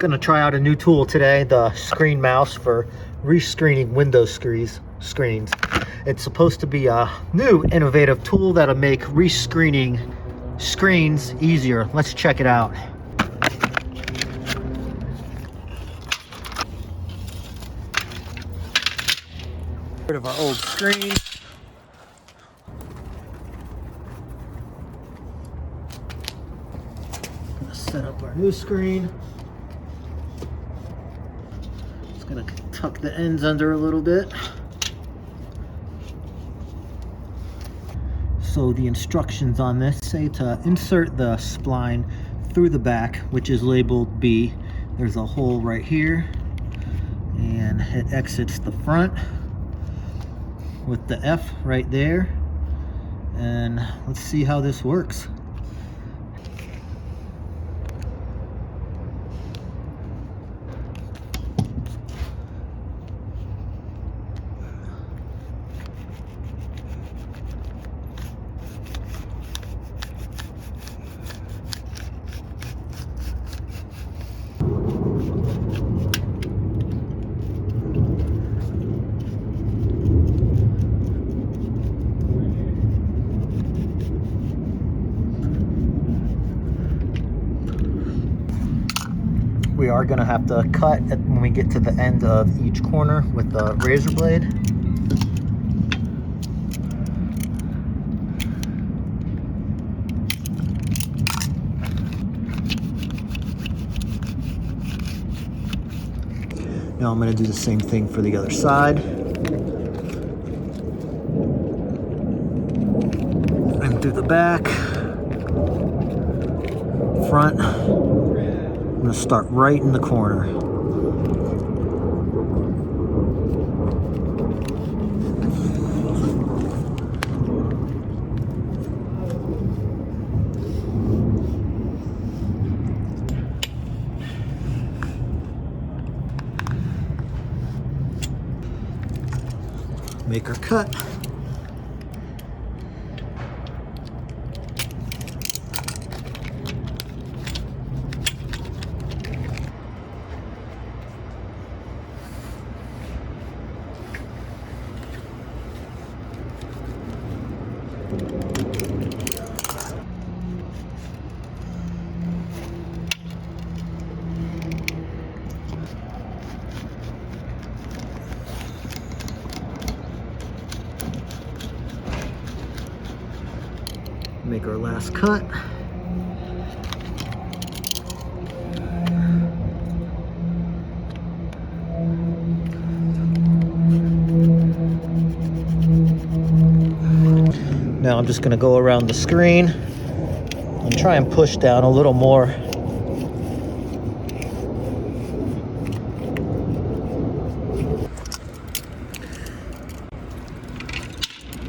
Gonna try out a new tool today, the screen mouse for rescreening window screens. It's supposed to be a new innovative tool that'll make rescreening screens easier. Let's check it out. Rid of our old screen. Set up our new screen. Just gonna tuck the ends under a little bit. So the instructions on this say to insert the spline through the back, which is labeled B. There's a hole right here, and it exits the front with the F right there. And let's see how this works. We are going to have to cut when we get to the end of each corner with the razor blade. Now I'm going to do the same thing for the other side. And through the back, front. I'm going to start right in the corner. Make our cut. Make our last cut. Now I'm just going to go around the screen and try and push down a little more.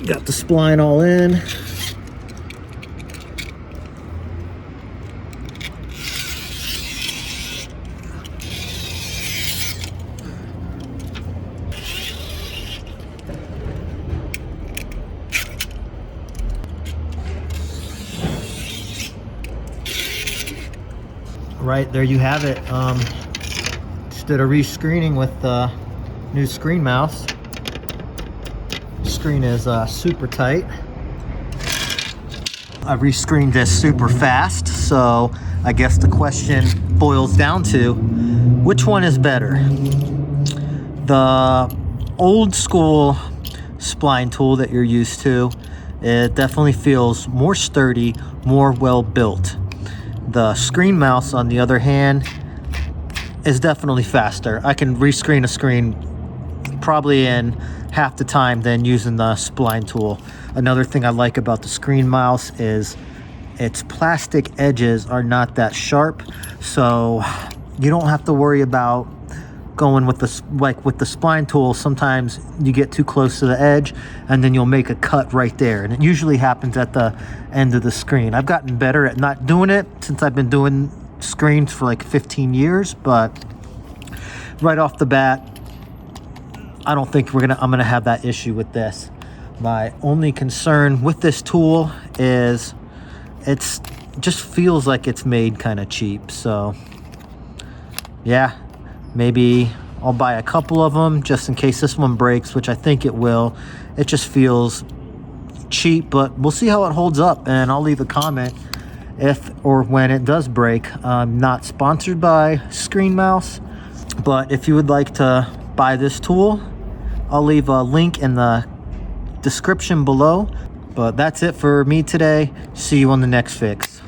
Got the spline all in. Right, there you have it. Just did a rescreening with the new screen mouse. Screen is super tight. I rescreened this super fast, so I guess the question boils down to which one is better? The old school spline tool that you're used to, it definitely feels more sturdy, more well built. The screen mouse, on the other hand, is definitely faster. I can rescreen a screen probably in half the time than using the spline tool. Another thing I like about the screen mouse is its plastic edges are not that sharp, so you don't have to worry about going with the spline tool. Sometimes you get too close to the edge and then you'll make a cut right there, and it usually happens at the end of the screen. I've gotten better at not doing it since I've been doing screens for like 15 years, but right off the bat, I don't think I'm gonna have that issue with this. My only concern with this tool is it just feels like it's made kind of cheap. So yeah, maybe I'll buy a couple of them just in case this one breaks, which I think it will. It just feels cheap, but we'll see how it holds up, and I'll leave a comment if or when it does break. I'm not sponsored by Screen Mouse, but if you would like to buy this tool, I'll leave a link in the description below. But that's it for me today. See you on the next fix.